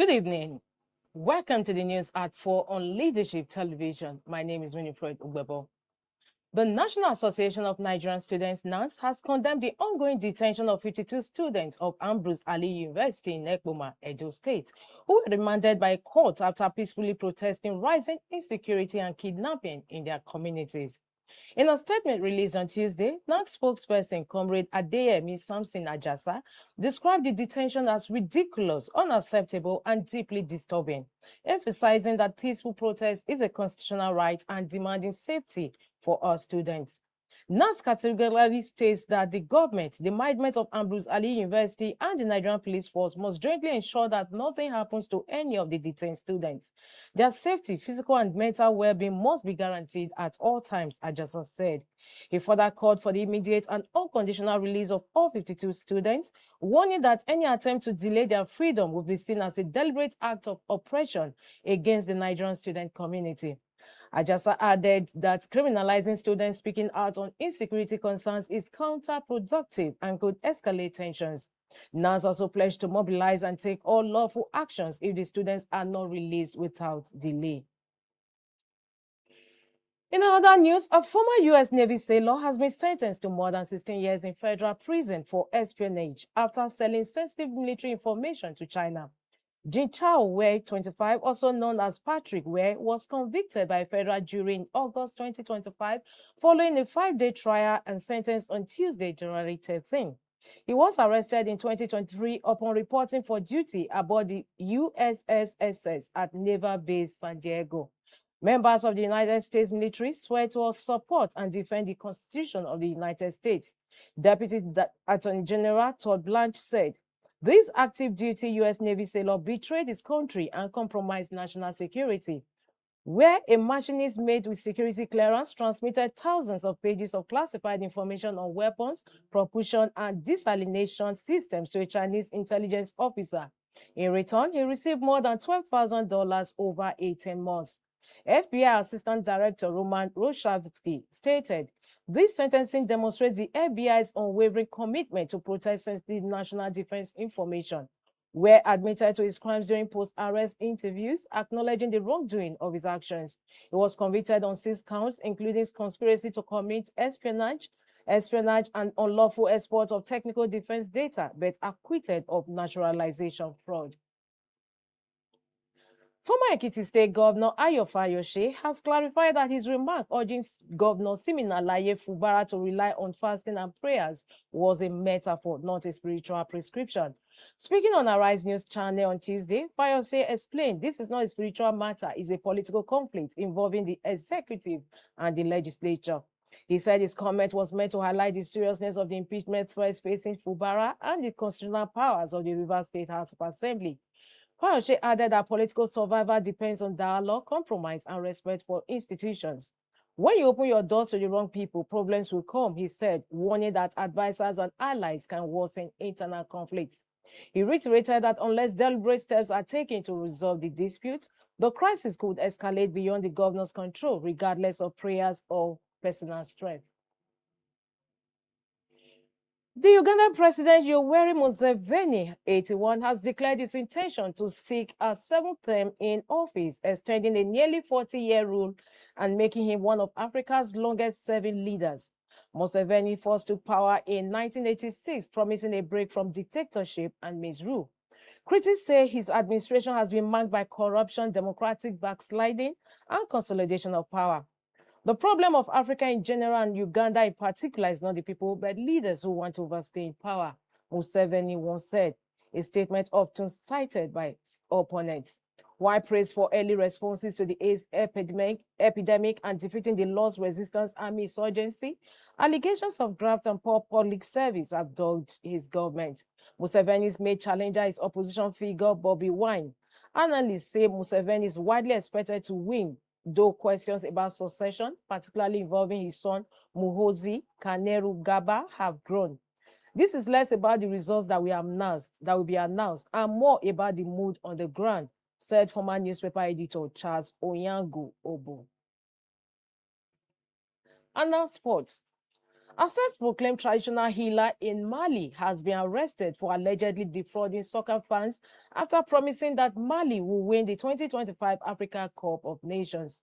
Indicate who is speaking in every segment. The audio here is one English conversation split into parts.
Speaker 1: Good evening. Welcome to the news at 4 on Leadership Television. My name is Winifred Ugbebo. The National Association of Nigerian Students, NANS, has condemned the ongoing detention of 52 students of Ambrose Alli University in Ekpoma, Edo State, who were remanded by a court after peacefully protesting rising insecurity and kidnapping in their communities. In a statement released on Tuesday, NANS spokesperson Comrade Adeyemi Samson Ajasa described the detention as ridiculous, unacceptable, and deeply disturbing, emphasizing that peaceful protest is a constitutional right and demanding safety for all students. NANS categorically states that the government, the management of Ambrose Alli University, and the Nigerian Police Force must jointly ensure that nothing happens to any of the detained students. Their safety, physical and mental well-being must be guaranteed at all times, Ajasa said. He further called for the immediate and unconditional release of all 52 students, warning that any attempt to delay their freedom will be seen as a deliberate act of oppression against the Nigerian student community. Ajasa added that criminalizing students speaking out on insecurity concerns is counterproductive and could escalate tensions. NANS also pledged to mobilize and take all lawful actions if the students are not released without delay. In other news, a former U.S. Navy sailor has been sentenced to more than 16 years in federal prison for espionage after selling sensitive military information to China. Jin Chao Wei, 25, also known as Patrick Wei, was convicted by a federal jury in August 2025 following a 5-day trial and sentenced on Tuesday, January 13. He was arrested in 2023 upon reporting for duty aboard the USS at Naval Base San Diego. Members of the United States military swear to support and defend the Constitution of the United States. Deputy Attorney General Todd Blanche said, "This active duty U.S. Navy sailor betrayed his country and compromised national security, where a machinist made with security clearance transmitted thousands of pages of classified information on weapons, propulsion, and desalination systems to a Chinese intelligence officer. In return, he received more than $12,000 over 18 months. FBI Assistant Director Roman Roshavsky stated, "This sentencing demonstrates the FBI's unwavering commitment to protect sensitive national defense information." Were admitted to his crimes during post-arrest interviews, acknowledging the wrongdoing of his actions. He was convicted on 6 counts, including conspiracy to commit espionage, and unlawful export of technical defense data, but acquitted of naturalization fraud. Former Ekiti State Governor Fayose has clarified that his remark urging Governor Siminalaye Fubara to rely on fasting and prayers was a metaphor, not a spiritual prescription. Speaking on Arise News channel on Tuesday, Fayose explained this is not a spiritual matter, it's a political conflict involving the executive and the legislature. He said his comment was meant to highlight the seriousness of the impeachment threats facing Fubara and the constitutional powers of the Rivers State House of Assembly. Fayose added that political survival depends on dialogue, compromise, and respect for institutions. When you open your doors to the wrong people, problems will come, he said, warning that advisors and allies can worsen internal conflicts. He reiterated that unless deliberate steps are taken to resolve the dispute, the crisis could escalate beyond the governor's control, regardless of prayers or personal strength. The Ugandan President Yoweri Museveni, 81, has declared his intention to seek a 7th term in office, extending a nearly 40-year rule and making him one of Africa's longest-serving leaders. Museveni first took power in 1986, promising a break from dictatorship and misrule. Critics say his administration has been marked by corruption, democratic backsliding, and consolidation of power. The problem of Africa in general and Uganda in particular is not the people, but leaders who want to overstay in power, Museveni once said, a statement often cited by opponents. While praise for early responses to the AIDS epidemic and defeating the Lord's Resistance Army insurgency, allegations of graft and poor public service have dogged his government. Museveni's main challenger is opposition figure Bobby Wine. Analysts say Museveni is widely expected to win, though questions about succession, particularly involving his son Muhoozi Kainerugaba, have grown. This is less about the results that will be announced, and more about the mood on the ground, said former newspaper editor Charles Onyango Obo. And now sports. A self-proclaimed traditional healer in Mali has been arrested for allegedly defrauding soccer fans after promising that Mali will win the 2025 Africa Cup of Nations.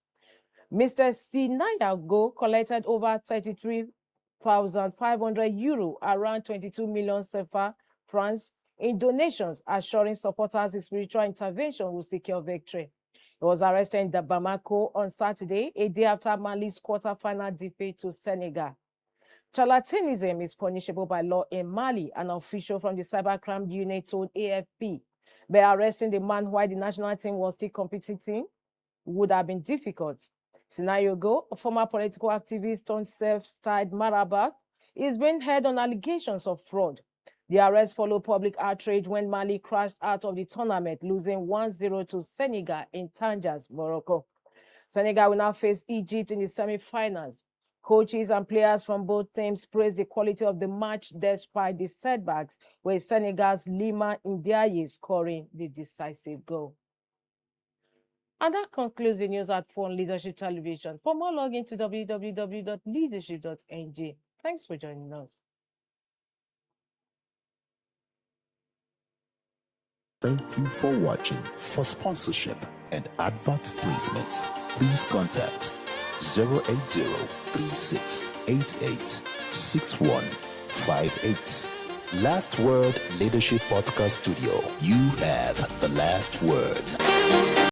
Speaker 1: Mr. Sinayago collected over 33,500 euro, around 22 million CFA francs, in donations, assuring supporters his spiritual intervention will secure victory. He was arrested in Bamako on Saturday, a day after Mali's quarter-final defeat to Senegal. Charlatanism is punishable by law in Mali, an official from the cybercrime unit told AFP. By arresting the man while the national team was still competing would have been difficult. Sinayogo, a former political activist turned self-styled Marabat, is being held on allegations of fraud. The arrest followed public outrage when Mali crashed out of the tournament, losing 1-0 to Senegal in Tangiers, Morocco. Senegal will now face Egypt in the semi-finals. Coaches and players from both teams praised the quality of the match despite the setbacks, with Senegal's Lima Ndiaye scoring the decisive goal. And that concludes the news at Phone Leadership Television. For more, log into www.leadership.ng. Thanks for joining us.
Speaker 2: Thank you for watching. For sponsorship and advert placements, please contact 080-3688-6158. Last Word Leadership Podcast Studio. You have the last word.